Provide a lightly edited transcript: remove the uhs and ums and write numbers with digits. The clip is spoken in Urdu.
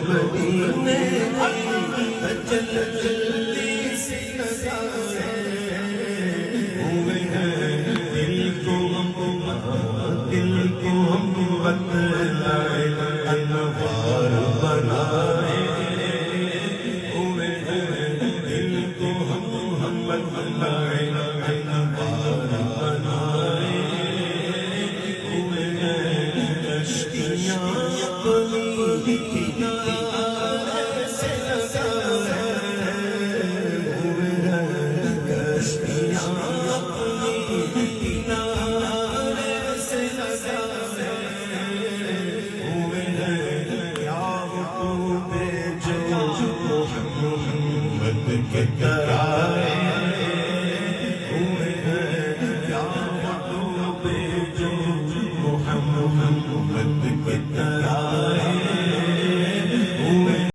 مدینے جلدی سے ہوئے ہیں دل کو ہم بتلائے انوار بنائے ہوئے ہیں دل کو ہم بتلائے انوار بنائے ہوئے ہیں کشتیاں اپنی کنارے سے لگائے ہوئے ہیں کشتیاں اپنی کنارے سے لگائے ہوئے ہیں کیا حکم جو محمد کے کرا